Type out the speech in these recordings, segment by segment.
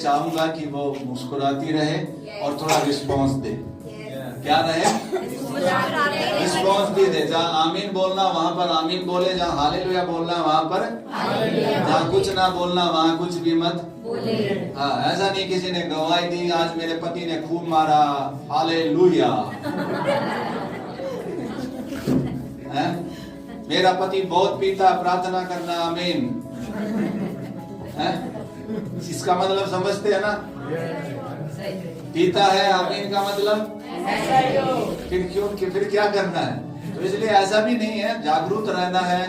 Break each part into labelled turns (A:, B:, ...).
A: चाहूंगा कि वो मुस्कुराती रहे और थोड़ा रिस्पॉन्स दे। क्या रहे? रिस्पॉन्स भी दे। जहाँ आमीन बोलना वहां पर आमीन बोले, जहाँ हालेलुया बोलना वहां पर, जहाँ कुछ ना बोलना वहां कुछ भी मत बोले। हाँ, ऐसा नहीं किसी ने गवाही दी आज मेरे पति ने खूब मारा, हालेलुया। मेरा पति बहुत पीता, प्रार्थना करना, आमीन। इसका मतलब समझते हैं ना? पीता है, आमीन का मतलब फिर क्या करना है? तो इसलिए ऐसा भी नहीं है, जागरूक रहना है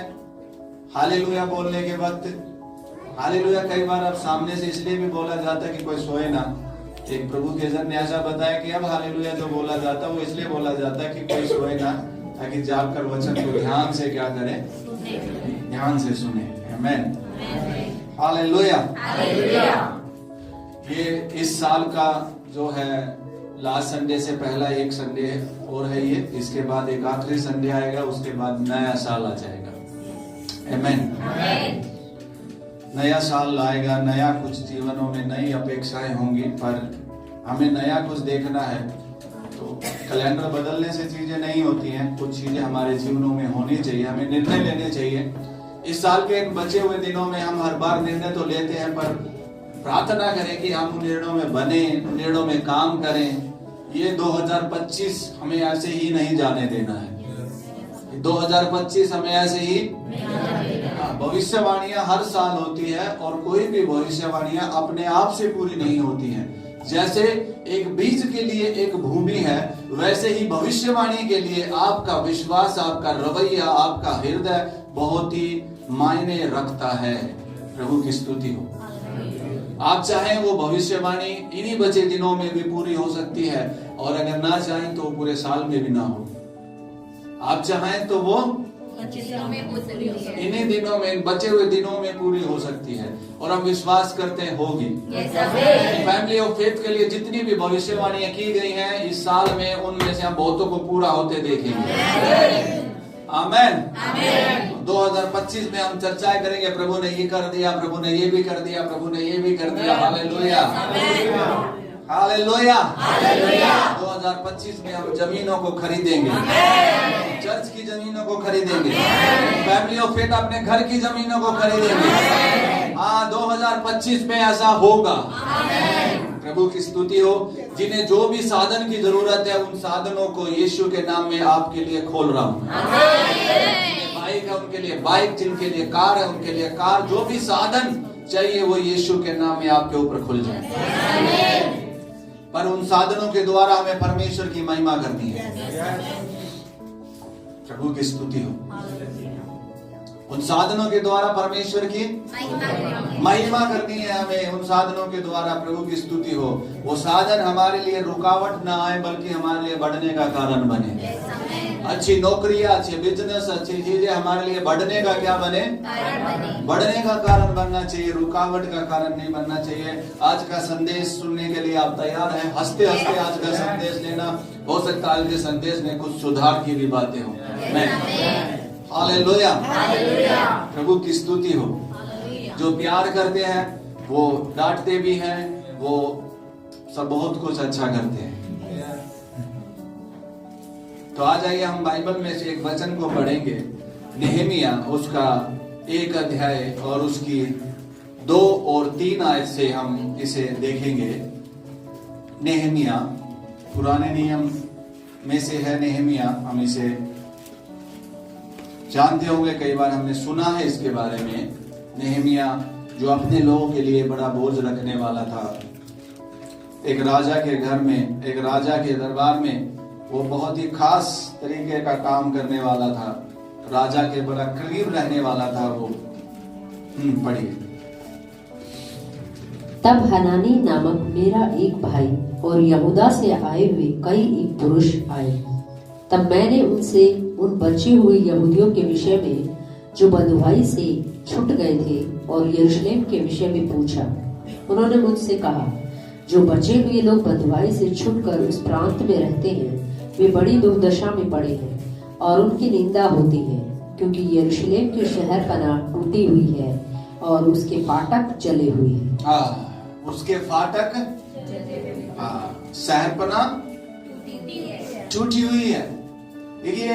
A: हालेलुया बोलने के वक्त। हालेलुया कई बार अब सामने से इसलिए भी बोला जाता है कि कोई सोए ना। एक प्रभु के जन ने ऐसा बताया कि अब हालेलुया जो बोला जाता है वो इसलिए बोला जाता है कि कोई सोए ना, ताकि जागकर वचन को ध्यान से क्या करें? ध्यान से सुने। आमीन, हालेलुया। ये इस साल का जो है लास्ट संडे से पहला एक संडे और है ये, इसके बाद एक आखिरी संडे आएगा, उसके बाद नया साल आ जाएगा। आमीन। नया साल आएगा, नया कुछ जीवनों में नई अपेक्षाएं होंगी, पर हमें नया कुछ देखना है। तो कैलेंडर बदलने से चीजें नहीं होती हैं, कुछ चीजें हमारे जीवनों में होनी चाहिए, हमें निर्णय लेने चाहिए। इस साल के इन बचे हुए दिनों में हम हर बार निर्णय तो लेते हैं, पर प्रार्थना करें कि हम उन निर्णयों में बने, उन निर्णयों में काम करें। ये 2025 हमें ऐसे ही नहीं जाने देना है। 2025 हमें ऐसे ही, भविष्यवाणियां हर साल होती है और कोई भी भविष्यवाणियां अपने आप से पूरी नहीं होती हैं। जैसे एक बीज के लिए एक भूमि है, वैसे ही भविष्यवाणी के लिए आपका विश्वास, आपका रवैया, आपका हृदय बहुत ही मायने रखता है। प्रभु की स्तुति हो। आप चाहें वो भविष्यवाणी इन्हीं बचे दिनों में भी पूरी हो सकती है, और अगर ना चाहें तो पूरे साल में भी ना हो। आप चाहें तो वो इन्हीं दिनों में, बचे हुए दिनों में पूरी हो सकती है, और हम विश्वास करते हैं होगी। फैमिली ऑफ फेथ के लिए जितनी भी भविष्यवाणियां की गई हैं इस साल में, उनमें से हम बहुतों को पूरा होते देखेंगे। आमेन। 2025 में हम चर्चाएं करेंगे, प्रभु ने ये कर दिया, प्रभु ने ये भी कर दिया, प्रभु ने ये भी कर दिया। Hallelujah, hallelujah. 2025 में हम जमीनों को खरीदेंगे, चर्च की जमीनों को खरीदेंगे, फैमिली ऑफ फेथ अपने घर की जमीनों को खरीदेंगे। हाँ, 2025 में ऐसा होगा। प्रभु की स्तुति हो। जिन्हें जो भी साधन की जरूरत है, उन साधनों को यीशु के नाम में आपके लिए खोल रहा हूँ। बाइक है उनके लिए बाइक, जिनके लिए कार है उनके लिए कार, जो भी साधन चाहिए वो यीशु के नाम में आपके ऊपर खुल जाए। पर उन साधनों के द्वारा हमें परमेश्वर की महिमा करनी है। प्रभु की स्तुति हो। उन साधनों के द्वारा परमेश्वर की महिमा करनी है हमें। उन साधनों के द्वारा प्रभु की स्तुति हो। वो साधन हमारे लिए रुकावट ना आए, बल्कि हमारे लिए बढ़ने का कारण बने। अच्छी नौकरियां, अच्छे बिजनेस, अच्छी चीजें हमारे लिए बढ़ने का क्या बने? बढ़ने का कारण बनना चाहिए, रुकावट का कारण नहीं बनना चाहिए। आज का संदेश सुनने के लिए आप तैयार हैं? हंसते हंसते आज का संदेश लेना। हो सकता है आज के संदेश में कुछ सुधार की भी बातें हो। हालेलुया, प्रभु की स्तुति हो। जो प्यार करते हैं वो डांटते भी हैं, वो सब बहुत कुछ अच्छा करते हैं। तो आ जाइए, हम बाइबल में से एक वचन को पढ़ेंगे, नेहमिया उसका 1 अध्याय और उसकी 2 और 3 आयत से हम इसे देखेंगे। नेहमिया पुराने नियम में से है। नेहमिया हम इसे जानते होंगे, कई बार हमने सुना है इसके बारे में। नेहमिया जो अपने लोगों के लिए बड़ा बोझ रखने वाला था, एक राजा के घर में, एक राजा के दरबार में वो बहुत ही खास तरीके का काम करने वाला था। राजा के बड़ा करीब रहने वाला था वो। पढ़िए।
B: तब हनानी नामक मेरा एक भाई और यहूदा से आए हुए कई एक पुरुष आए। तब मैंने उनसे उन बचे हुए यहूदियों के विषय में जो बंधुआई से छूट गए थे और यरूशलेम के विषय में पूछा। उन्होंने मुझसे कहा, जो बचे हुए लोग बंधुआई से छूटकर उस प्रांत में रहते हैं वे बड़ी दुर्दशा में पड़े हैं और उनकी निंदा होती है, क्योंकि यरूशलेम के शहर का नाम टूटी हुई है और उसके फाटक जले हुए हैं।
A: उसके फाटक शहरपना टूटी हुई है। देखिए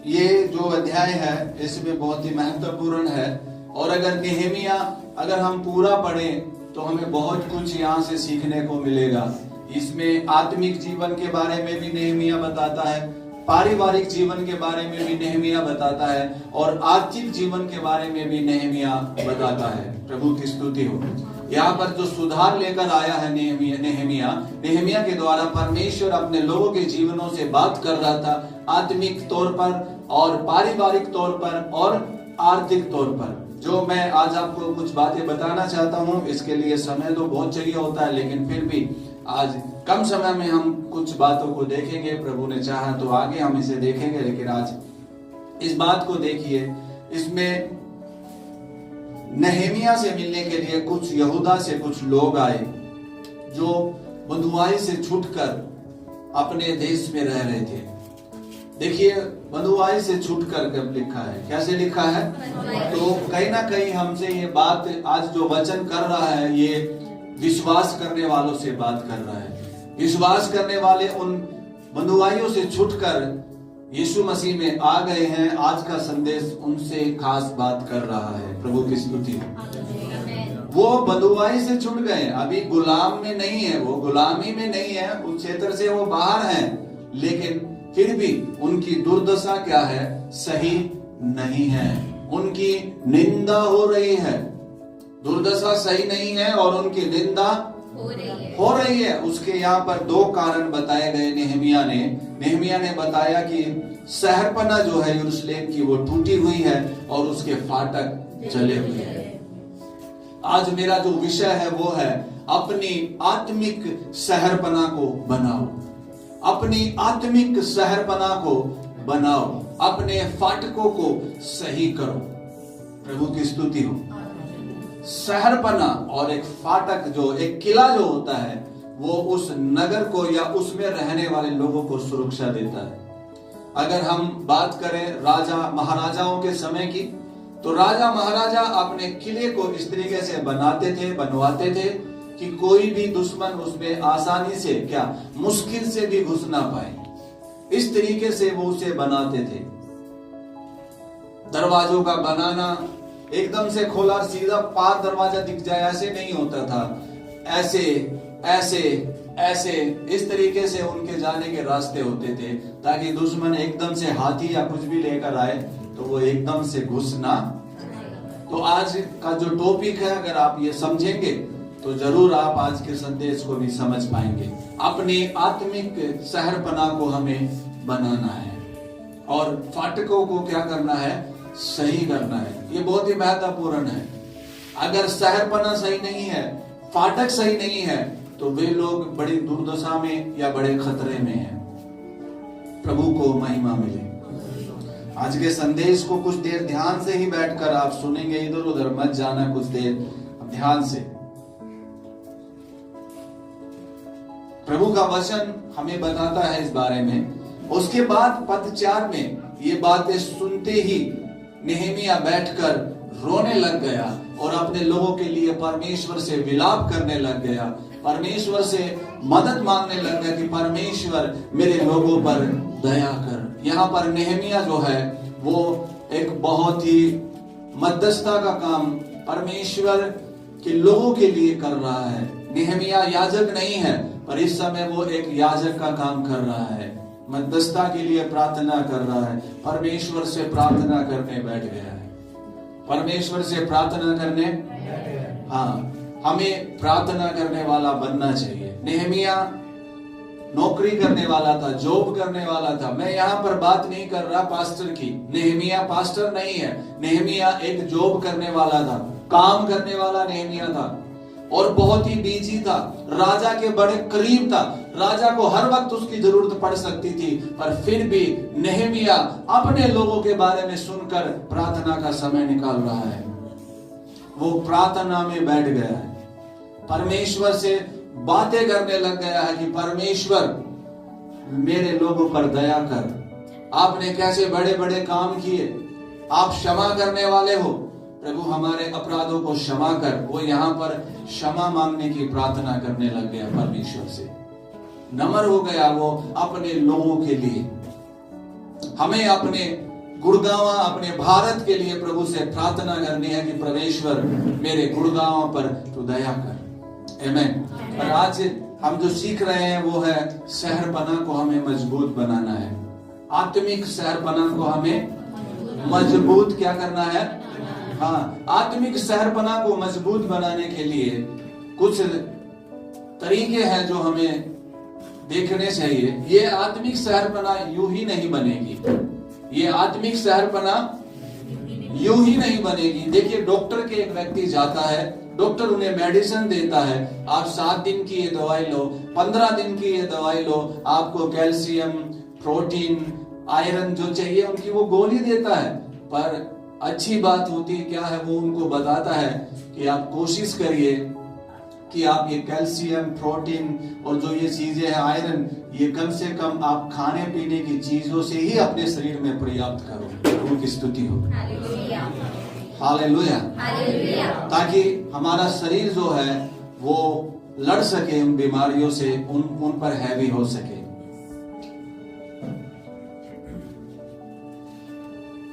A: ये जो अध्याय है इसमें बहुत ही महत्वपूर्ण है, और अगर नेहमिया अगर हम पूरा पढ़ें तो हमें बहुत कुछ यहाँ से सीखने को मिलेगा। इसमें आत्मिक जीवन के बारे में भी नेहमिया बताता है, पारिवारिक जीवन के बारे में भी नेहमिया बताता है, और आर्थिक जीवन के बारे में भी नेहमिया बताता है। प्रभु की स्तुति हो। यहाँ पर जो सुधार लेकर आया है नेहमिया के द्वारा परमेश्वर अपने लोगों के जीवनों से बात कर रहा था, आत्मिक तौर पर और पारिवारिक तौर पर और आर्थिक तौर पर। जो मैं आज आपको कुछ बातें बताना चाहता हूँ, इसके लिए समय तो बहुत चाहिए होता है, लेकिन फिर भी आज कम समय में हम कुछ बातों को देखेंगे। प्रभु ने चाहा तो आगे हम इसे देखेंगे, लेकिन आज इस बात को देखिए। इसमें नेहमिया से मिलने के लिए कुछ यहूदा से कुछ लोग आए जो बंधुआई से छूटकर अपने देश में रह रहे थे। देखिए बंधुआई से छूटकर कब लिखा है, कैसे लिखा है, तो कहीं ना कहीं हमसे ये बात आज जो वचन कर रहा है ये विश्वास करने वालों से बात कर रहा है। विश्वास करने वाले उन बंधुआइयों से छूटकर यीशु मसीह में आ गए हैं। आज का संदेश उनसे खास बात कर रहा है। प्रभु की स्तुति। वो बंधुआई से छूट गए, अभी गुलाम में नहीं है, वो गुलामी में नहीं है, उस क्षेत्र से वो बाहर हैं, लेकिन फिर भी उनकी दुर्दशा क्या है, सही नहीं है। उनकी निंदा हो रही है, दुर्दशा सही नहीं है और उनकी निंदा हो रही है। उसके यहाँ पर दो कारण बताए गए नेहमिया ने बताया कि शहरपना जो है यरूशलेम की वो टूटी हुई है और उसके फाटक जले हुए हैं। आज मेरा जो विषय है वो है अपनी आत्मिक शहरपना को बनाओ, अपनी आत्मिक शहरपना को बनाओ, अपने फाटकों को सही करो। प्रभु की स्तुति हो। शहरपना और एक फाटक जो एक किला जो होता है वो उस नगर को या उसमें रहने वाले लोगों को सुरक्षा देता है। अगर हम बात करें राजा महाराजाओं के समय की, तो राजा महाराजा अपने किले को इस तरीके से बनवाते थे कि कोई भी दुश्मन उसमें आसानी से क्या मुश्किल से भी घुस ना पाए। इस तरीके से वो उसे बनाते थे। दरवाजों का बनाना एकदम से खोला सीधा पार दरवाजा दिख जाए ऐसे नहीं होता था, ऐसे ऐसे ऐसे इस तरीके से उनके जाने के रास्ते होते थे ताकि दुश्मन एकदम से हाथी या कुछ भी लेकर आए तो वो एकदम से घुस ना। तो आज का जो टॉपिक है अगर आप ये समझेंगे तो जरूर आप आज के संदेश को भी समझ पाएंगे। अपनी आत्मिक शहरपना को हमें बनाना है और फाटकों को क्या करना है, सही करना है। ये बहुत ही महत्वपूर्ण है। अगर शहरपना सही नहीं है, फाटक सही नहीं है, तो वे लोग बड़ी दुर्दशा में या बड़े खतरे में हैं। प्रभु को महिमा मिले। आज के संदेश को कुछ देर ध्यान से ही बैठकर आप सुनेंगे, इधर उधर मत जाना, कुछ देर ध्यान से। प्रभु का वचन हमें बताता है इस बारे में। उसके बाद पद 4 में ये बातें सुनते ही नेहमिया बैठकर रोने लग गया और अपने लोगों के लिए परमेश्वर से विलाप करने लग गया, परमेश्वर से मदद मांगने लग गया कि परमेश्वर मेरे लोगों पर दया कर। यहाँ पर नेहमिया जो है वो एक बहुत ही मध्यस्थता का काम परमेश्वर के लोगों के लिए कर रहा है। नेहमिया याजक नहीं है, पर इस समय वो एक याजक का काम कर रहा है, मध्यस्थता के लिए प्रार्थना कर रहा है, परमेश्वर से प्रार्थना करने बैठ गया है। परमेश्वर से प्रार्थना करने, हाँ, हमें प्रार्थना करने वाला बनना चाहिए। नेहमिया नौकरी करने वाला था, जॉब करने वाला था। मैं यहाँ पर बात नहीं कर रहा पास्टर की। नेहमिया पास्टर नहीं है, नेहमिया एक जॉब करने वाला था, काम करने वाला नेहमिया था और बहुत ही बिजी था, राजा के बड़े करीब था, राजा को हर वक्त उसकी जरूरत पड़ सकती थी, पर फिर भी नेहमिया अपने लोगों के बारे में सुनकर प्रार्थना का समय निकाल रहा है। वो प्रार्थना में बैठ गया है, परमेश्वर से बातें करने लग गया है कि परमेश्वर मेरे लोगों पर दया कर। आपने कैसे बड़े बड़े काम किए, आप क्षमा करने वाले हो, प्रभु हमारे अपराधों को क्षमा कर, वो यहाँ पर क्षमा मांगने की प्रार्थना करने लग गया परमेश्वर से, नम्र हो गया वो अपने लोगों के लिए। हमें अपने गुड़गांव, अपने भारत के लिए प्रभु से प्रार्थना करनी है कि परमेश्वर मेरे गुड़गांव पर तू दया कर। आमीन। और आज हम जो सीख रहे हैं वो है शहरपना को हमें मजबूत बनाना है, आत्मिक शहरपना को हमें मजबूत क्या करना है। हाँ, आत्मिक शहरपना को मजबूत बनाने के लिए कुछ तरीके हैं जो हमें देखने चाहिए। ये आत्मिक शहरपना यूं ही नहीं बनेगी, ये आत्मिक शहरपना यूं ही नहीं बनेगी। देखिए, डॉक्टर के एक व्यक्ति जाता है, डॉक्टर उन्हें मेडिसिन देता है, आप 7 दिन की ये दवाई लो, 15 दिन की ये दवाई लो, आपको कैल्शियम, प्रोटीन, आयरन जो चाहिए उनकी वो गोली देता है। पर अच्छी बात होती क्या है, वो उनको बताता है कि आप कोशिश करिए कि आप ये कैल्शियम, प्रोटीन और जो ये चीजें हैं, आयरन, ये कम से कम आप खाने पीने की चीजों से ही अपने शरीर में पर्याप्त करो। प्रभु की स्तुति हो, हालेलुया, ताकि हमारा शरीर जो है वो लड़ सके उन बीमारियों से, उन पर हैवी हो सके।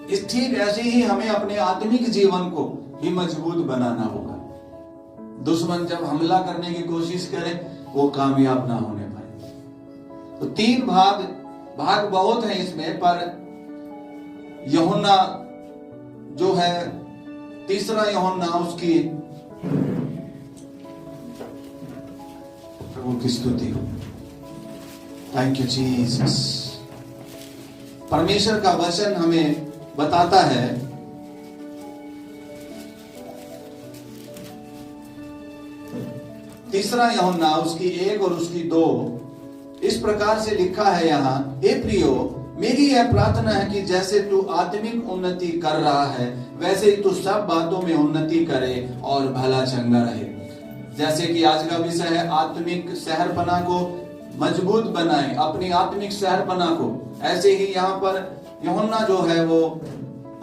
A: इस ठीक ऐसे ही हमें अपने आत्मिक जीवन को भी मजबूत बनाना होगा। दुश्मन जब हमला करने की कोशिश करे वो कामयाब ना होने पाए। तो 3 भाग बहुत है इसमें, पर यूहन्ना जो है, तीसरा यूहन्ना, उसकी प्रभु की स्तुति हो, थैंक यू जीसस। परमेश्वर का वचन हमें बताता है तीसरा यूहन्ना उसकी 1 और उसकी 2 इस प्रकार से लिखा है यहाँ, हे प्रियो, मेरी यह प्रार्थना है कि जैसे तू आत्मिक उन्नति कर रहा है वैसे ही तू सब बातों में उन्नति करे और भला चंगा रहे। जैसे कि आज का विषय है आत्मिक शहरपना को मजबूत बनाए, अपनी आत्मिक शहरपना को। ऐसे ही यहाँ पर यूहन्ना जो है वो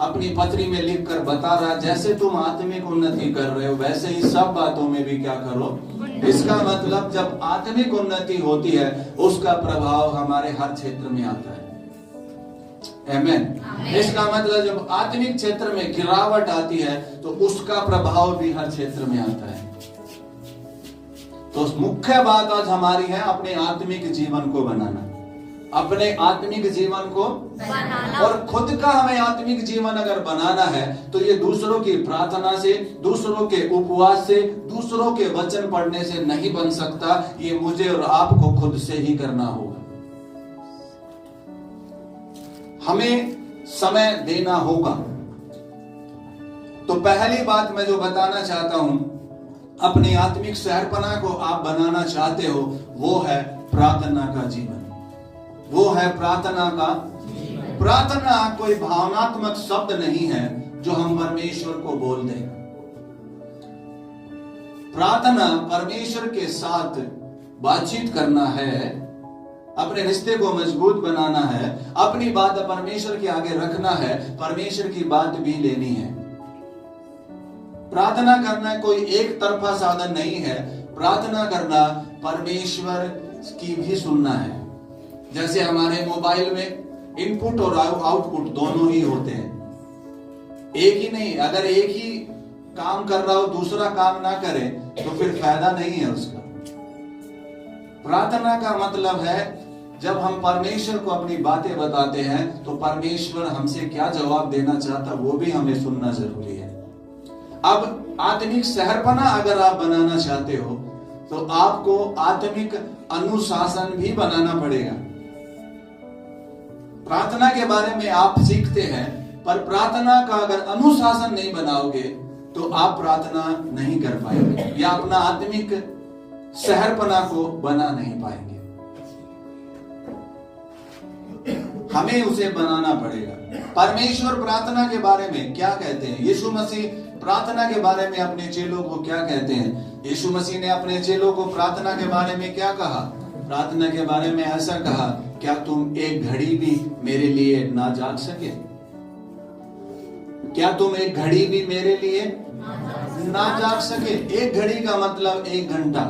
A: अपनी पत्री में लिखकर बता रहा, जैसे तुम आत्मिक उन्नति कर रहे हो वैसे ही सब बातों में भी क्या करो। इसका मतलब जब आत्मिक उन्नति होती है उसका प्रभाव हमारे हर क्षेत्र में आता है। आमीन। इसका मतलब जब आत्मिक क्षेत्र में गिरावट आती है तो उसका प्रभाव भी हर क्षेत्र में आता है। तो मुख्य बात आज हमारी है अपने आत्मिक जीवन को बनाना, अपने आत्मिक जीवन को बनाना। और खुद का हमें आत्मिक जीवन अगर बनाना है तो ये दूसरों की प्रार्थना से, दूसरों के उपवास से, दूसरों के वचन पढ़ने से नहीं बन सकता। ये मुझे और आपको खुद से ही करना होगा। हमें समय देना होगा। तो पहली बात मैं जो बताना चाहता हूं, अपनी आत्मिक शहरपना को आप बनाना चाहते हो, वो है प्रार्थना का जीवन, वो है प्रार्थना का। प्रार्थना कोई भावनात्मक शब्द नहीं है जो हम परमेश्वर को बोल दें। प्रार्थना परमेश्वर के साथ बातचीत करना है, अपने रिश्ते को मजबूत बनाना है, अपनी बात परमेश्वर के आगे रखना है, परमेश्वर की बात भी लेनी है। प्रार्थना करना कोई एक तरफा साधन नहीं है। प्रार्थना करना परमेश्वर की भी सुनना है। जैसे हमारे मोबाइल में इनपुट और आउटपुट दोनों ही होते हैं, एक ही नहीं। अगर एक ही काम कर रहा हो दूसरा काम ना करे तो फिर फायदा नहीं है उसका। प्रार्थना का मतलब है जब हम परमेश्वर को अपनी बातें बताते हैं तो परमेश्वर हमसे क्या जवाब देना चाहता वो भी हमें सुनना जरूरी है। अब आत्मिक शहरपना अगर आप बनाना चाहते हो तो आपको आत्मिक अनुशासन भी बनाना पड़ेगा। प्रार्थना के बारे में आप सीखते हैं, पर प्रार्थना का अगर अनुशासन नहीं बनाओगे तो आप प्रार्थना नहीं कर पाएंगे या अपना आत्मिक शहरपना को बना नहीं पाएंगे। हमें उसे बनाना पड़ेगा। परमेश्वर प्रार्थना के बारे में क्या कहते हैं? यीशु मसीह प्रार्थना के बारे में अपने चेलों को क्या कहते हैं? यीशु मसीह ने अपने चेलों को प्रार्थना के बारे में क्या कहा? प्रार्थना के बारे में ऐसा कहा, क्या तुम एक घड़ी भी मेरे लिए ना जाग सके? क्या तुम एक घड़ी भी मेरे लिए ना जाग सके? एक घड़ी का मतलब 1 घंटा।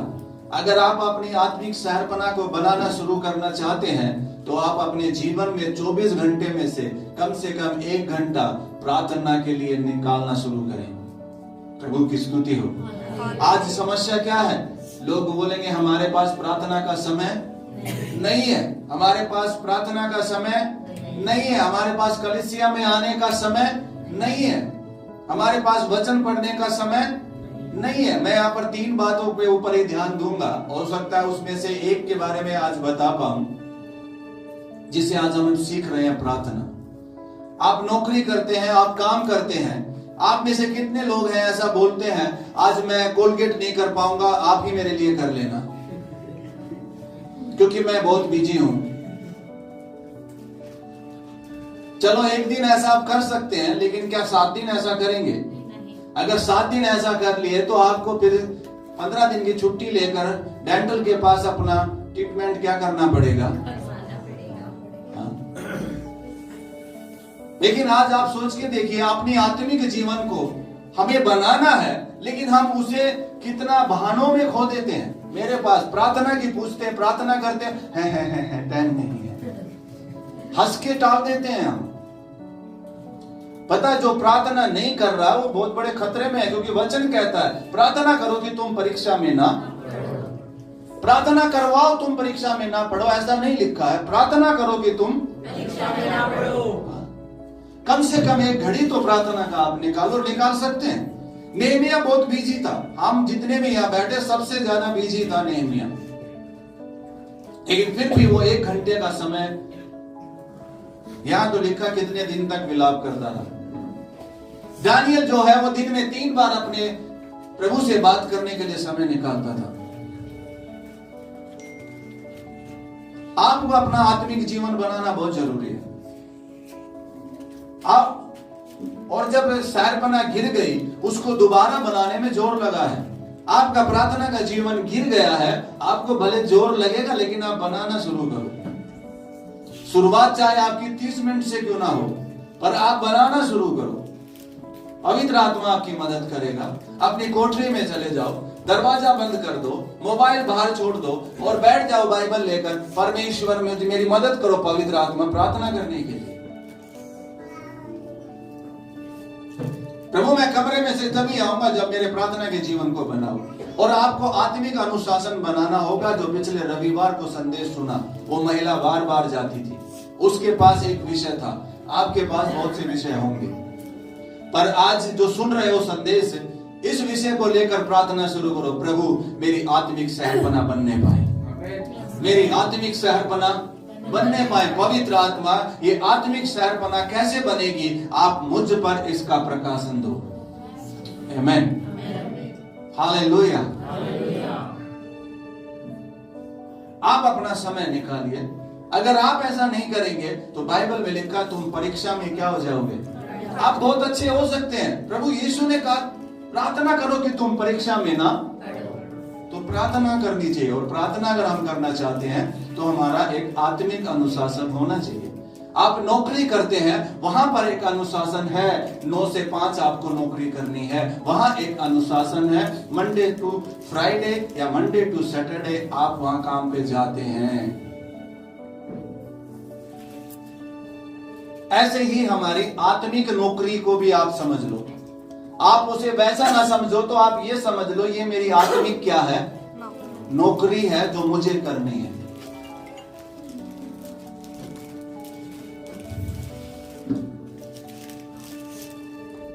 A: अगर आप अपनी आत्मिक सहरपना को बनाना शुरू करना चाहते हैं तो आप अपने जीवन में 24 घंटे में से कम 1 घंटा प्रार्थना के लिए निकालना शुरू करें। प्रभु की स्तुति हो। आज समस्या क्या है? लोग बोलेंगे हमारे पास प्रार्थना का समय नहीं है, हमारे पास प्रार्थना का समय नहीं है, हमारे पास कलीसिया में आने का समय नहीं है, हमारे पास वचन पढ़ने का समय नहीं है। मैं यहाँ पर 3 बातों पे ऊपर ही ध्यान दूंगा। हो सकता है उसमें से एक के बारे में आज बता पाऊं, जिसे आज हम सीख रहे हैं प्रार्थना। आप नौकरी करते हैं, आप काम करते हैं, आप में से कितने लोग हैं ऐसा बोलते हैं आज मैं कोलगेट नहीं कर पाऊंगा, आप ही मेरे लिए कर लेना क्योंकि मैं बहुत बिजी हूं। चलो एक दिन ऐसा आप कर सकते हैं, लेकिन क्या 7 दिन ऐसा करेंगे? अगर 7 दिन ऐसा कर लिए तो आपको फिर 15 दिन की छुट्टी लेकर डेंटल के पास अपना ट्रीटमेंट क्या करना पड़ेगा? लेकिन आज आप सोच के देखिए, अपनी आत्मिक जीवन को हमें बनाना है, लेकिन हम उसे कितना बहानों में खो देते हैं। मेरे पास प्रार्थना की पूछते हैं, प्रार्थना करते हैं, टाइम नहीं है, हंस के टाल देते हैं हम। पता, जो प्रार्थना नहीं कर रहा वो बहुत बड़े खतरे में है, क्योंकि वचन कहता है प्रार्थना करो कि तुम परीक्षा में ना, प्रार्थना करवाओ तुम परीक्षा में ना पढ़ो, ऐसा नहीं लिखा है। प्रार्थना करो कि तुम परीक्षा में ना पढ़ो। कम से कम 1 घड़ी तो प्रार्थना का आप निकाल सकते हैं। नेहमिया बहुत बिजी था, हम जितने भी यहाँ बैठे सबसे ज्यादा बिजी था नेहमिया, लेकिन फिर भी वो 1 घंटे का समय, यहां तो लिखा कितने दिन तक विलाप करता रहा। दानियल जो है वो दिन में 3 बार अपने प्रभु से बात करने के लिए समय निकालता था। आपको अपना आत्मिक जीवन बनाना बहुत जरूरी है। आप और जब सहरपना गिर गई, उसको दोबारा बनाने में जोर लगा है। आपका प्रार्थना का जीवन गिर गया है, आपको भले जोर लगेगा, लेकिन आप बनाना शुरू करो। शुरुआत चाहे आपकी 30 मिनट से क्यों ना हो, पर आप बनाना शुरू करो। पवित्र आत्मा आपकी मदद करेगा। अपनी कोठरी में चले जाओ, दरवाजा बंद कर दो, मोबाइल बाहर छोड़ दो और बैठ जाओ बाइबल लेकर। परमेश्वर में मेरी मदद करो पवित्र आत्मा प्रार्थना करने के लिए। प्रभु मैं कमरे में से तभी आऊंगा जब मेरे प्रार्थना के जीवन को बनाओ। और आपको आत्मिक अनुशासन बनाना होगा। जो पिछले रविवार को संदेश सुना, वो महिला बार बार जाती थी, उसके पास एक विषय था, आपके पास बहुत से विषय होंगे, पर आज जो सुन रहे हो संदेश, इस विषय को लेकर प्रार्थना शुरू करो। प्रभु मेरी आत्मिक सहरपना बनने पाए, मेरी आत्मिक सहरपना बनने पाए। पवित्र आत्मा ये आत्मिक सहरपना कैसे बनेगी? आप मुझ पर इसका प्रकाशन दो। आमेन, हालेलुया। आप अपना समय निकालिए। अगर आप ऐसा नहीं करेंगे तो बाइबल में लिखा तुम परीक्षा में क्या हो जाओगे? आप बहुत अच्छे हो सकते हैं। प्रभु यीशु ने कहा प्रार्थना करो कि तुम परीक्षा में ना, तो प्रार्थना करनी चाहिए। और प्रार्थना अगर हम करना चाहते हैं तो हमारा एक आत्मिक अनुशासन होना चाहिए। आप नौकरी करते हैं, वहां पर एक अनुशासन है। 9 से 5 आपको नौकरी करनी है, वहां एक अनुशासन है। मंडे टू फ्राइडे या मंडे टू सैटरडे आप वहां काम पे जाते हैं। ऐसे ही हमारी आत्मिक नौकरी को भी आप समझ लो। आप उसे वैसा ना समझो तो आप ये समझ लो ये मेरी आत्मिक क्या है? नौकरी है जो मुझे करनी है।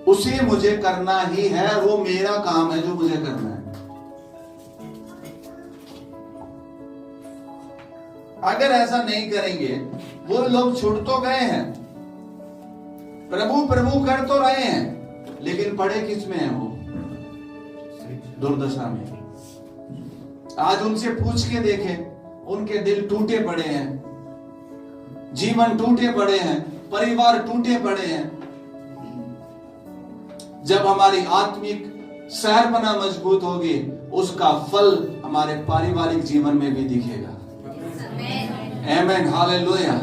A: उसे मुझे करना ही है, वो मेरा काम है जो मुझे करना है। अगर ऐसा नहीं करेंगे, वो लोग छुट तो गए हैं, प्रभु प्रभु कर तो रहे हैं, लेकिन पड़े किस में है? वो दुर्दशा में। आज उनसे पूछ के देखें, उनके दिल टूटे पड़े हैं, जीवन टूटे पड़े हैं, परिवार टूटे पड़े हैं। जब हमारी आत्मिक सहरपना मजबूत होगी, उसका फल हमारे पारिवारिक जीवन में भी दिखेगा। आमेन, हालेलुया।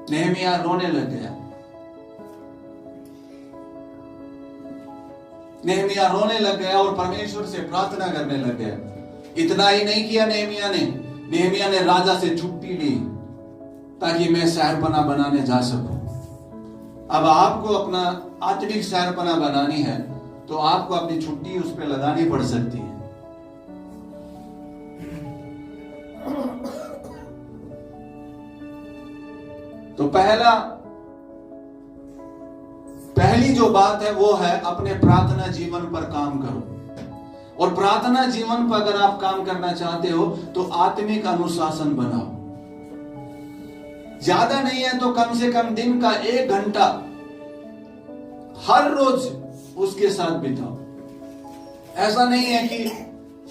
A: नेहमिया रोने लग गया। नेहमिया रोने लग गया और परमेश्वर से प्रार्थना करने लग गया। इतना ही नहीं किया नेहमिया ने राजा से छुट्टी ली ताकि मैं शहरपना बनाने जा सकूं। अब आपको अपना आत्मिक शहरपना बनानी है तो आपको अपनी छुट्टी उस पर लगानी पड़ सकती है। तो पहली जो बात है वो है अपने प्रार्थना जीवन पर काम करो। और प्रार्थना जीवन पर अगर आप काम करना चाहते हो तो आत्मिक अनुशासन बनाओ। ज्यादा नहीं है तो कम से कम दिन का 1 घंटा हर रोज उसके साथ बिताओ। ऐसा नहीं है कि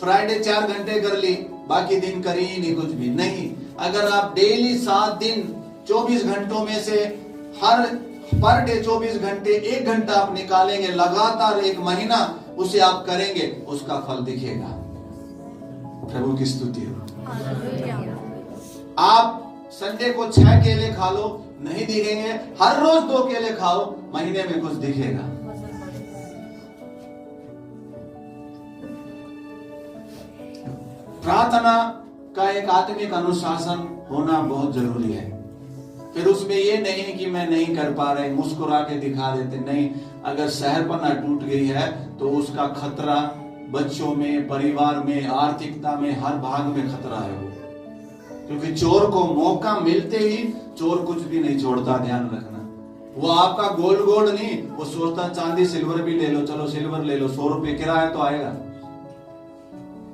A: फ्राइडे 4 घंटे कर ली, बाकी दिन करी ही नहीं कुछ भी नहीं। अगर आप डेली 7 दिन 24 घंटों में से हर पर डे 24 घंटे 1 घंटा आप निकालेंगे, लगातार 1 महीना उसे आप करेंगे, उसका फल दिखेगा। प्रभु की स्तुति हो। आप संडे को 6 केले खा लो, नहीं दिखेंगे। हर रोज 2 केले खाओ, महीने में कुछ दिखेगा। प्रार्थना का एक आत्मिक अनुशासन होना बहुत जरूरी है। फिर उसमें ये नहीं कि मैं नहीं कर पा रहे, मुस्कुरा के दिखा देते, नहीं। अगर शहरपना टूट गई है तो उसका खतरा बच्चों में, परिवार में, आर्थिकता में, हर भाग में खतरा है वो। क्योंकि चोर को मौका मिलते ही चोर कुछ भी नहीं छोड़ता, ध्यान रखना। वो आपका गोल्ड नहीं, वो सोचता चांदी सिल्वर भी ले लो, चलो सिल्वर ले लो, 100 रुपए किराया तो आएगा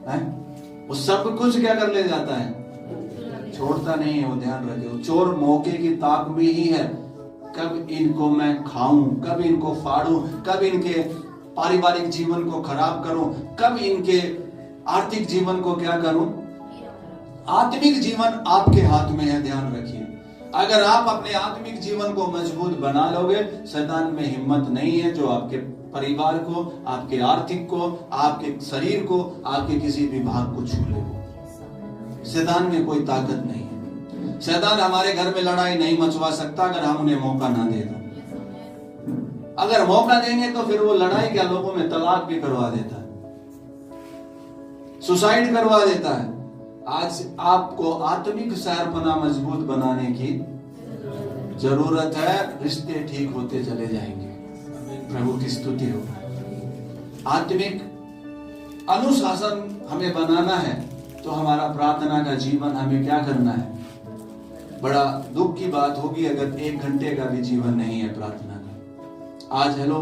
A: है? वो सब कुछ क्या कर ले जाता है, छोड़ता नहीं है वो, ध्यान रखे। चोर मौके की ताक भी ही है, कब इनको मैं खाऊं, कब इनको फाड़ूं, कब इनके पारिवारिक जीवन को खराब करूं, कब इनके आर्थिक जीवन को क्या करूं। आत्मिक जीवन आपके हाथ में है, ध्यान रखिए। अगर आप अपने आत्मिक जीवन को मजबूत बना लोगे, शैतान में हिम्मत नहीं है जो आपके परिवार को, आपके आर्थिक को, आपके शरीर को, आपके किसी भी भाग को छू ले। शैतान में कोई ताकत नहीं है। शैतान हमारे घर में लड़ाई नहीं मचवा सकता अगर हम उन्हें मौका ना दे तो। अगर मौका देंगे तो फिर वो लड़ाई क्या, लोगों में तलाक भी करवा देता है, सुसाइड करवा देता है। आज आपको आत्मिक शहरपना मजबूत बनाने की जरूरत है। रिश्ते ठीक होते चले जाएंगे। प्रभु की स्तुति हो। आत्मिक अनुशासन हमें बनाना है तो हमारा प्रार्थना का जीवन हमें क्या करना है। बड़ा दुख की बात होगी अगर 1 घंटे का भी जीवन नहीं है प्रार्थना का। आज हेलो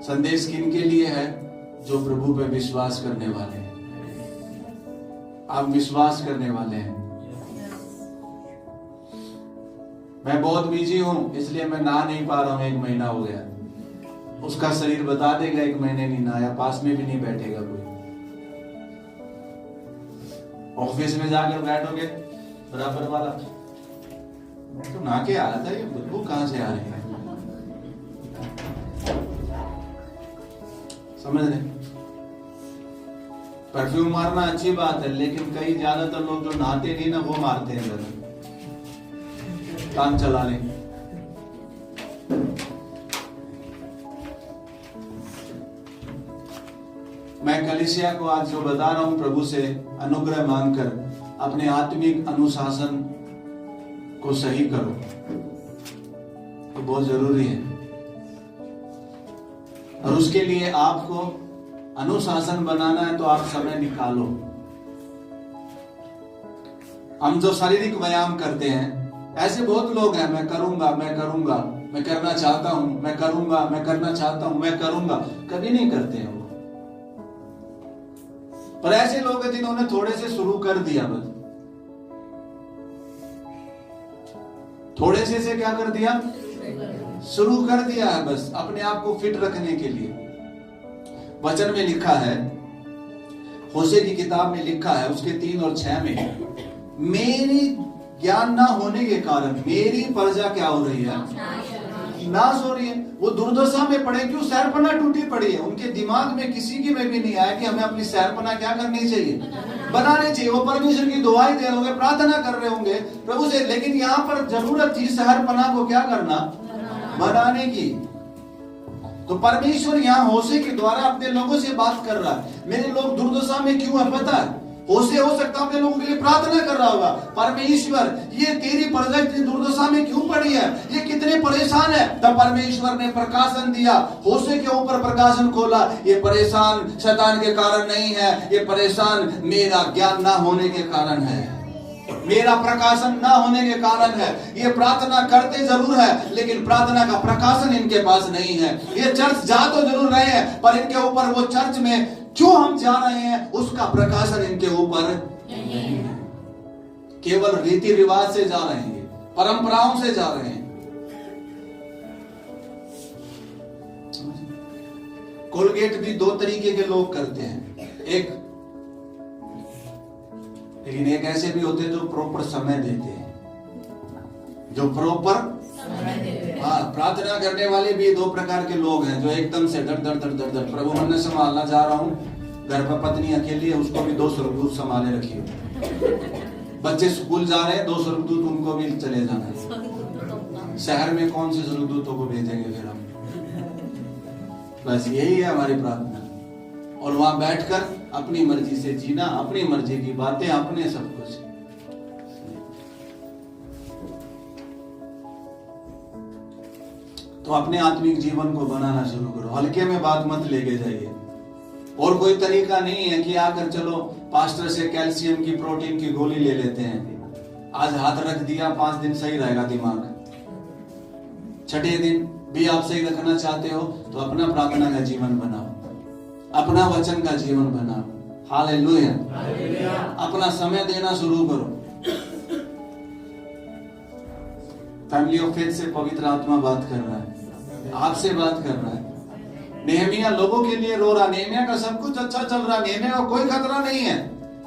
A: संदेश किनके लिए है, जो प्रभु पे विश्वास करने वाले हैं। आप विश्वास करने वाले हैं। मैं बहुत बिजी हूं इसलिए मैं नहा नहीं पा रहा हूं, 1 महीना हो गया। उसका शरीर बता देगा 1 महीने नहीं नहाया, पास में भी नहीं बैठेगा कोई। ऑफिस में जाकर बैठोगे बराबर वाला, मैं तो नहा के आ रहा था, ये बदबू कहां से आ रही है। समझ रहे? परफ्यूम मारना अच्छी बात है, लेकिन कई ज्यादातर लोग जो नहाते नहीं ना, वो मारते हैं जरा काम चला लें। मैं कलीसिया को आज जो बता रहा हूं, प्रभु से अनुग्रह मांगकर अपने आत्मिक अनुशासन को सही करो, तो बहुत जरूरी है। और उसके लिए आपको अनुशासन बनाना है तो आप समय निकालो। हम जो शारीरिक व्यायाम करते हैं, ऐसे बहुत लोग हैं, मैं करूंगा, मैं करना चाहता हूं, मैं करूंगा, मैं करना चाहता हूं, मैं करूंगा, कभी नहीं करते हैं वो। पर ऐसे लोग हैं जिन्होंने थोड़े से शुरू कर दिया, बस थोड़े से क्या कर दिया, शुरू कर दिया है, बस अपने आप को फिट रखने के लिए। वचन में लिखा है, होशे की किताब में लिखा है उसके 3 और 6 में, मेरी ज्ञान ना होने के कारण मेरी प्रजा क्या हो रही है, नाश हो रही है। वो दुर्दशा में पड़े, क्यों? शहरपना टूटी पड़ी है। उनके दिमाग में किसी की में भी नहीं आया कि हमें अपनी शहरपना क्या करनी चाहिए, बनानी चाहिए। वो परमेश्वर की दुआई दे रहे होंगे, प्रार्थना कर रहे होंगे प्रभु से, लेकिन यहाँ पर जरूरत थी शहरपना को क्या करना, बनाने की। तो परमेश्वर यहाँ होशे के द्वारा अपने लोगों से बात कर रहा है। मेरे लोग दुर्दशा में क्यों है पता है? होशे हो सकता है अपने लोगों के लिए प्रार्थना कर रहा होगा, परमेश्वर ये तेरी प्रजा इतनी दुर्दशा में क्यों पड़ी है, ये कितने परेशान है। तब परमेश्वर ने प्रकाशन दिया, होशे के ऊपर प्रकाशन खोला। ये परेशान शैतान के कारण नहीं है, ये परेशान मेरा ज्ञान ना होने के कारण है, मेरा प्रकाशन ना होने के कारण है। ये प्रार्थना करते जरूर है लेकिन प्रार्थना का प्रकाशन इनके पास नहीं है। ये चर्च जा तो जरूर रहे हैं पर इनके ऊपर वो चर्च में क्यों हम जा रहे हैं उसका प्रकाशन इनके ऊपर नहीं है। केवल रीति रिवाज से जा रहे हैं, परंपराओं से जा रहे हैं। कोलगेट भी दो तरीके के लोग करते हैं, लेकिन एक ऐसे भी होते हैं जो प्रॉपर समय देते हैं, जो प्रॉपर प्रार्थना करने वाले भी दो प्रकार के लोग हैं, जो एकदम से डर डर डर डर डर प्रभु मन संभालना जा रहा हूँ, घर पर पत्नी अकेली है उसको भी 2 स्वर्गदूत संभाले रखिए, बच्चे स्कूल जा रहे हैं 2 स्वर्गदूत उनको भी चले जाना है, शहर में कौन से स्वर्गदूतों को भेजेंगे फिर हम। बस यही है हमारी प्रार्थना, और वहां बैठकर अपनी मर्जी से जीना, अपनी मर्जी की बातें, अपने सब कुछ। तो अपने आत्मिक जीवन को बनाना शुरू करो, हल्के में बात मत लेके जाइए। और कोई तरीका नहीं है कि आकर चलो पास्टर से कैल्शियम की प्रोटीन की गोली ले लेते हैं, आज हाथ रख दिया 5 दिन सही रहेगा दिमाग, 6ठे दिन भी आप सही रखना चाहते हो तो अपना प्रार्थना का जीवन बनाओ, अपना वचन का जीवन बनाओ। हालेलुया, अपना समय देना शुरू करो। फैमिली ऑफ फेथ से पवित्र आत्मा बात कर रहा है, आपसे बात कर रहा है। नेहमिया लोगों के लिए रो रहा, नेहमिया का सब कुछ अच्छा चल रहा, नेहमिया का कोई खतरा नहीं है,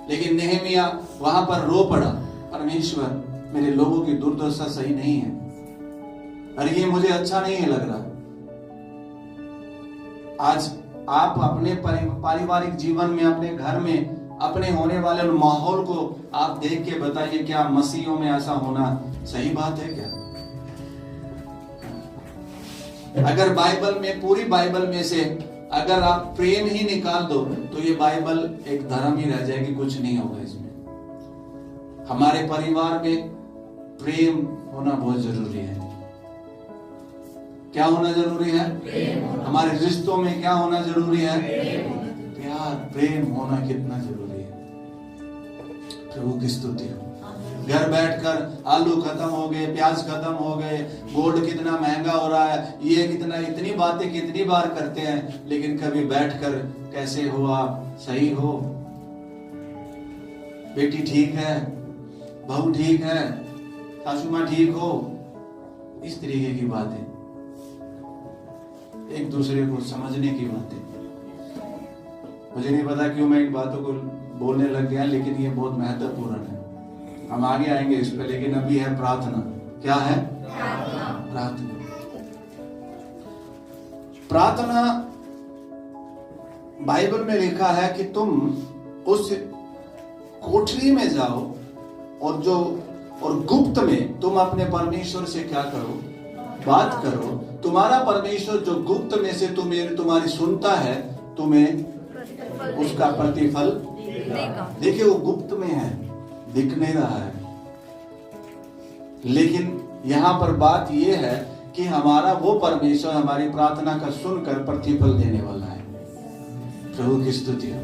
A: लेकिन नेहमिया वहां पर रो पड़ा, परमेश्वर मेरे लोगों की दुर्दशा सही नहीं है, अरे ये मुझे अच्छा नहीं लग रहा। आज आप अपने पारिवारिक जीवन में, अपने घर में, अपने होने वाले माहौल को आप देख के बताइए, क्या मसीहों में ऐसा होना सही बात है क्या? अगर बाइबल में, पूरी बाइबल में से अगर आप प्रेम ही निकाल दो तो ये बाइबल एक धर्म ही रह जाएगी, कुछ नहीं होगा इसमें। हमारे परिवार में प्रेम होना बहुत जरूरी है। क्या होना जरूरी है? हमारे रिश्तों में क्या होना जरूरी है? प्यार, प्रेम होना कितना जरूरी है। प्रभु की स्तुति हो। घर बैठकर आलू खत्म हो गए, प्याज खत्म हो गए, गोल्ड कितना महंगा हो रहा है, ये कितना, इतनी बातें कितनी बार करते हैं, लेकिन कभी बैठकर कैसे हो आप, सही हो, बेटी ठीक है, बहू ठीक है, सासू माँ ठीक हो, इस तरीके की बातें, एक दूसरे को समझने की बातें। मुझे नहीं पता क्यों मैं इन बातों को बोलने लग गया, लेकिन ये बहुत महत्वपूर्ण है, हम आगे आएंगे इस पे। लेकिन अभी है प्रार्थना। क्या है? प्रार्थना। प्रार्थना बाइबल में लिखा है कि तुम उस कोठरी में जाओ और गुप्त में तुम अपने परमेश्वर से क्या करो? बात करो। तुम्हारा परमेश्वर जो गुप्त में से तुम्हारी सुनता है, तुम्हें उसका प्रतिफल देखिए, वो गुप्त में है, दिख नहीं रहा है, लेकिन यहां पर बात यह है कि हमारा वो परमेश्वर हमारी प्रार्थना का सुनकर प्रतिफल देने वाला है। प्रभु की स्तुति हो।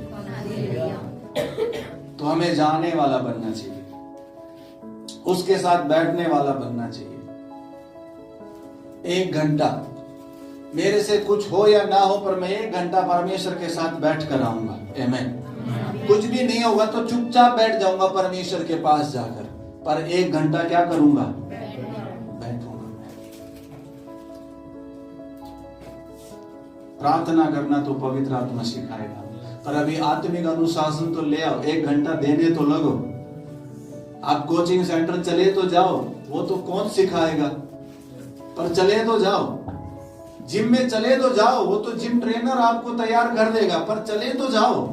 A: तो हमें जानने वाला बनना चाहिए, उसके साथ बैठने वाला बनना चाहिए। 1 घंटा मेरे से कुछ हो या ना हो, पर मैं 1 घंटा परमेश्वर के साथ बैठ कर आऊंगा। आमीन। कुछ भी नहीं होगा तो चुपचाप बैठ जाऊंगा परमेश्वर के पास जाकर, पर 1 घंटा क्या करूंगा? बैठूंगा। प्रार्थना करना तो पवित्र आत्मा सिखाएगा, पर अभी आत्मिक अनुशासन तो ले आओ। 1 घंटा देने तो लगो। आप कोचिंग सेंटर चले तो जाओ, वो तो कौन सिखाएगा, पर चले तो जाओ। जिम में चले तो जाओ, वो तो जिम ट्रेनर आपको तैयार कर देगा, पर चले तो जाओ।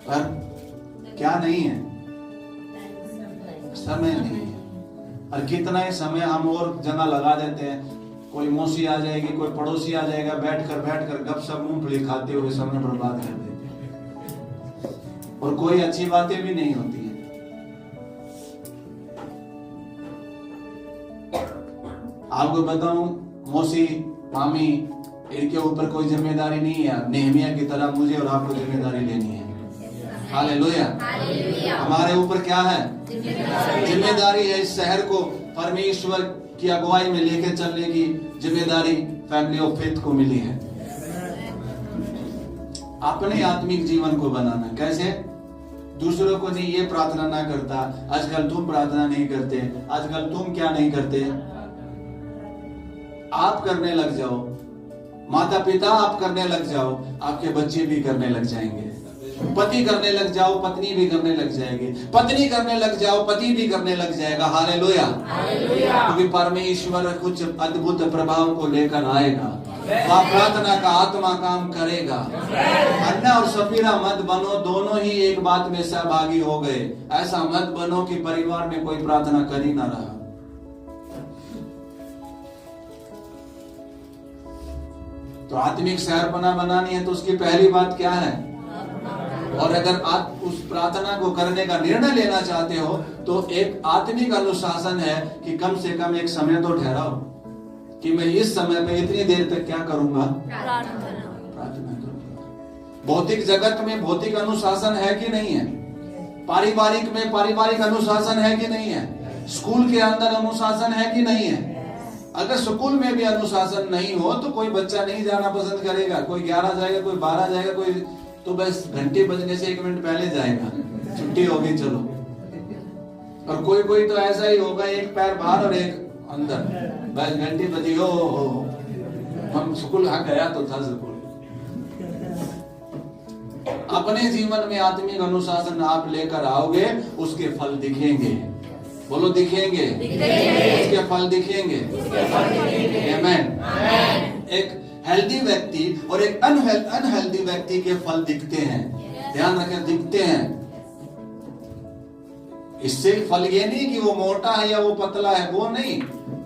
A: पर क्या नहीं है? समय नहीं है। और कितना ही समय हम और जगह लगा देते हैं। कोई मौसी आ जाएगी, कोई पड़ोसी आ जाएगा, बैठ कर गपशप मूंगफली खाते हुए समय बर्बाद कर देते हैं और कोई अच्छी बातें भी नहीं होती है। आपको बताऊं, मौसी मामी इनके ऊपर कोई जिम्मेदारी नहीं है। नेहमिया की तरह मुझे और आपको जिम्मेदारी लेनी है। हालेलुया। हमारे ऊपर क्या है? जिम्मेदारी है। इस शहर को परमेश्वर की अगुवाई में लेके चलने की जिम्मेदारी फैमिली ऑफ फेथ को मिली है। अपने आत्मिक जीवन को बनाना कैसे? दूसरों को नहीं, ये प्रार्थना ना करता, आजकल तुम प्रार्थना नहीं करते, आजकल तुम क्या नहीं करते, आप करने लग जाओ। माता पिता आप करने लग जाओ, आपके बच्चे भी करने लग जाएंगे। पति करने लग जाओ, पत्नी भी करने लग जाएगी। पत्नी करने लग जाओ, पति भी करने लग जाएगा। हालेलुया। क्योंकि परमेश्वर कुछ अद्भुत प्रभाव को लेकर आएगा। वह प्रार्थना का आत्मा काम करेगा। अन्ना और सफीरा मत बनो, दोनों ही एक बात में सहभागी हो गए। ऐसा मत बनो कि परिवार में कोई प्रार्थना कर ही ना रहा। तो आत्मिक शहरपना बनानी है तो उसकी पहली बात क्या है? और अगर आप उस प्रार्थना को करने का निर्णय लेना चाहते हो तो एक आत्मिक अनुशासन है कि कम से कम एक समय तो ठहराओ कि मैं इस समय में इतनी देर तक क्या करूंगा? प्रार्थना करूंगा। भौतिक जगत में भौतिक अनुशासन है कि नहीं है? पारिवारिक में पारिवारिक अनुशासन है कि नहीं है? स्कूल के अंदर अनुशासन है कि नहीं है? अगर स्कूल में भी अनुशासन नहीं हो तो कोई बच्चा नहीं जाना पसंद करेगा। कोई 11 जाएगा, कोई 12 जाएगा, कोई तो बस घंटे बजने से 1 मिनट पहले जाएगा, छुट्टी होगी चलो। और कोई तो ऐसा ही होगा, एक पैर बाहर और एक अंदर, बस घंटी बजी हो हम स्कूल आ गया तो था स्कूल। अपने जीवन में आत्मिक अनुशासन आप लेकर आओगे, उसके फल दिखेंगे। बोलो दिखेंगे, उसके फल दिखेंगे। आमेन। एक हेल्दी व्यक्ति और एक अनहेल्दी व्यक्ति के फल दिखते हैं। ध्यान रखें, दिखते हैं। इससे फल ये नहीं कि वो मोटा है या वो पतला है, वो नहीं,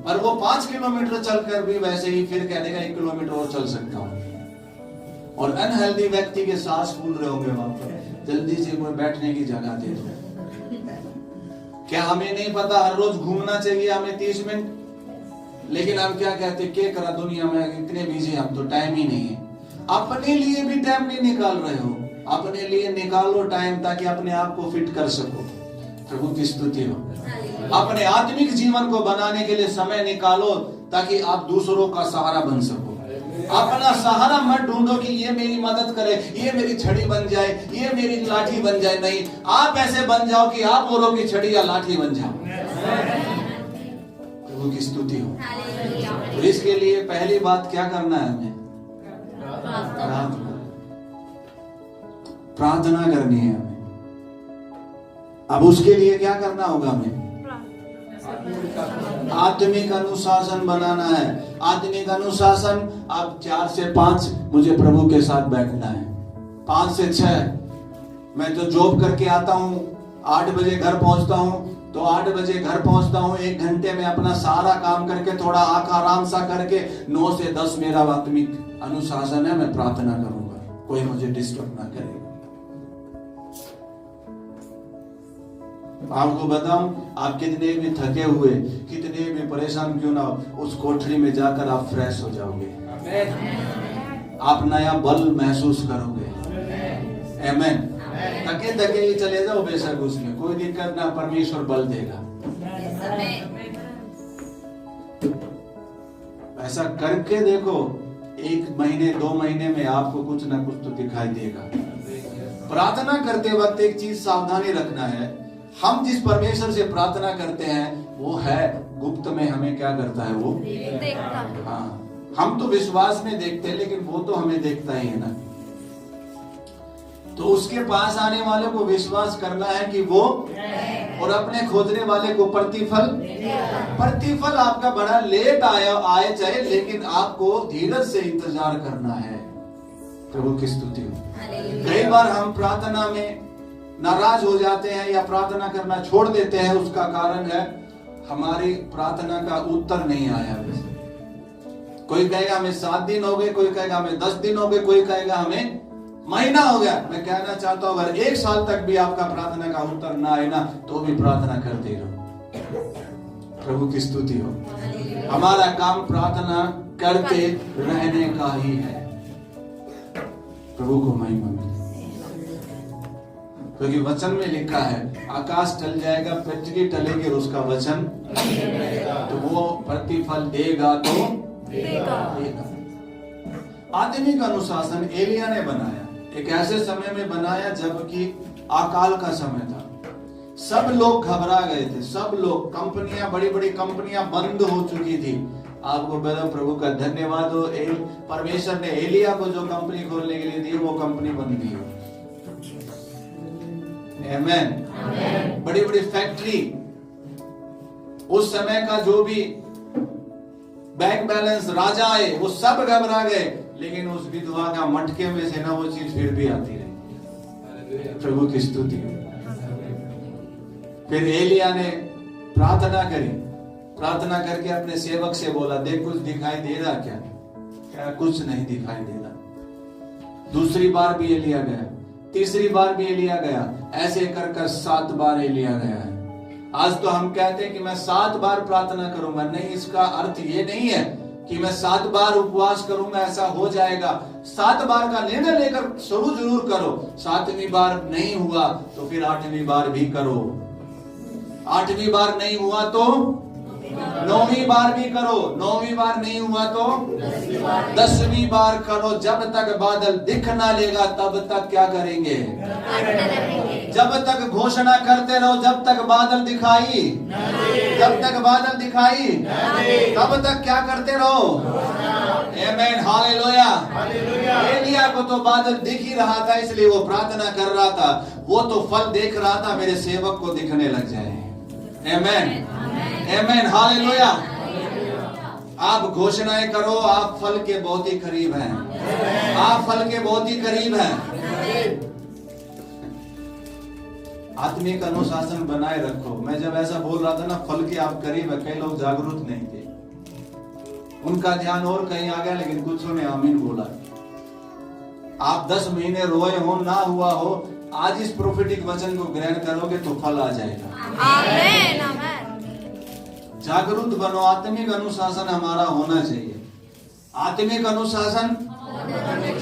A: पर वो 5 किलोमीटर चलकर भी वैसे ही फिर कह देगा 1 किलोमीटर और चल सकता हूं। और अनहेल्दी व्यक्ति के सांस फूल रहे होंगे वहां पर, जल्दी से कोई बैठने की जगह दे दो। क्या हमें नहीं पता हर रोज घूमना चाहिए हमें 30 मिनट? लेकिन हम क्या कहते, क्या करा दुनिया में इतने बिजी, हम तो टाइम ही नहीं है। अपने लिए भी टाइम नहीं निकाल रहे हो। अपने लिए निकालो टाइम ताकि अपने आप को फिट कर सको। प्रभु की स्तुति हो। अपने आत्मिक जीवन को बनाने के लिए समय निकालो ताकि आप दूसरों का सहारा बन सको। अपना सहारा मत ढूंढो कि ये मेरी मदद करे, ये मेरी छड़ी बन जाए, ये मेरी लाठी बन जाए। नहीं, आप ऐसे बन जाओ कि आप औरों की छड़ी या लाठी बन जाओ। प्रभु की स्तुति हो। तो इसके लिए पहली बात क्या करना है? हमें प्रार्थना करनी है हमें। अब उसके लिए क्या करना होगा? हमें आत्मिक अनुशासन बनाना है। आत्मिक अनुशासन, अब 4 से 5 मुझे प्रभु के साथ बैठना है। 5 से 6 मैं तो जॉब करके आता हूँ, 8 बजे घर पहुंचता हूँ, तो 8 बजे घर पहुंचता हूँ, 1 घंटे में अपना सारा काम करके थोड़ा आंख आराम सा करके 9 से 10 मेरा आत्मिक अनुशासन है। मैं प्रार्थना करूंगा, कोई मुझे डिस्टर्ब ना करेगा। आपको बताऊं, आप कितने भी थके हुए, कितने भी परेशान क्यों ना हो, उस कोठरी में जाकर आप फ्रेश हो जाओगे। आप नया बल महसूस करोगे। आमेन। थके थके ही चले जाओ बेशक, उसमें कोई दिक्कत ना, परमेश्वर बल देगा। ऐसा करके देखो, 1 महीने 2 महीने में आपको कुछ ना कुछ तो दिखाई देगा। प्रार्थना करते वक्त एक चीज सावधानी रखना है, हम जिस परमेश्वर से प्रार्थना करते हैं वो है गुप्त में, हमें क्या करता है? वो देखता है। हाँ, हम तो विश्वास में देखते हैं, लेकिन वो तो हमें देखता ही है ना। तो उसके पास आने वाले को विश्वास करना है कि वो, और अपने खोजने वाले को प्रतिफल आपका बड़ा लेट आए चाहे, लेकिन आपको धीरज से इंतजार करना है। प्रभु की स्तुति हो। कई बार हम प्रार्थना में नाराज हो जाते हैं या प्रार्थना करना छोड़ देते हैं। उसका कारण है हमारी प्रार्थना का उत्तर नहीं आया। वैसे कोई कहेगा हमें 7 दिन हो गए, कोई कहेगा हमें 10 दिन हो गए, कोई कहेगा हमें महीना हो गया। मैं कहना चाहता हूं अगर 1 साल तक भी आपका प्रार्थना का उत्तर ना आए ना, तो भी प्रार्थना करते रहो। प्रभु की स्तुति हो। हमारा काम प्रार्थना करते रहने का ही है। प्रभु को महिमा मिले। क्योंकि वचन में लिखा है आकाश टल जाएगा, पृथ्वी टलेगी और उसका वचन तो वो प्रतिफल देगा तो देगा। आदमी का अनुशासन एलिया ने बनाया, एक ऐसे समय में बनाया जबकि अकाल का समय था। सब लोग घबरा गए थे, सब लोग, कंपनियां, बड़ी बड़ी कंपनियां बंद हो चुकी थी। आपको बता, प्रभु का धन्यवाद हो, परमेश्वर ने एलिया को जो कंपनी खोलने के लिए दी वो कंपनी बंद की। आमेन। बड़ी बड़ी फैक्ट्री, उस समय का जो भी बैंक बैलेंस राजा आए वो सब घबरा गए, लेकिन उस विधवा का मटके में से ना वो चीज फिर भी आती रही। प्रभु की स्तुति। फिर एलिया ने प्रार्थना करी, प्रार्थना करके अपने सेवक से बोला, देख कुछ दिखाई दे रहा क्या? क्या कुछ नहीं दिखाई दे रहा। दूसरी बार भी एलिया गया, तीसरी बार भी एलिया गया, ऐसे कर कर 7 बार एलिया गया है। आज तो हम कहते हैं कि मैं 7 बार प्रार्थना करूंगा। नहीं, इसका अर्थ ये नहीं है कि मैं 7 बार उपवास करूंगा ऐसा हो जाएगा। 7 बार का निर्णय लेकर शुरू जरूर करो। 7वीं बार नहीं हुआ तो फिर 8वीं बार भी करो। 8वीं बार नहीं हुआ तो 9वीं बार भी करो। 9वीं बार नहीं हुआ तो 10वीं बार करो। जब तक बादल दिख ना लेगा तब तक क्या करेंगे? जब तक घोषणा करते रहो, जब तक बादल दिखाई, जब तक बादल दिखाई तब तक क्या करते रहो? आमेन, हालेलुया। एलिया को तो बादल दिख ही रहा था, इसलिए वो प्रार्थना कर रहा था। वो तो फल देख रहा था, मेरे सेवक को दिखने लग जाए। आमेन, आमेन, हालेलुया। आप घोषणाएं करो, आप फल के बहुत ही करीब हैं। आप फल के बहुत ही करीब हैं। आत्मिक अनुशासन बनाए रखो। मैं जब ऐसा बोल रहा था ना, फल के आप करीब है, कई लोग जागरूक नहीं थे, उनका ध्यान और कहीं आ गया, लेकिन कुछ ने आमीन बोला। आप 10 महीने रोए हो, ना हुआ हो, आज इस प्रोफेटिक वचन को ग्रहण करोगे तो फल आ जाएगा। आमीन, आमीन। जागरूक बनो। आत्मिक अनुशासन हमारा होना चाहिए। आत्मिक अनुशासन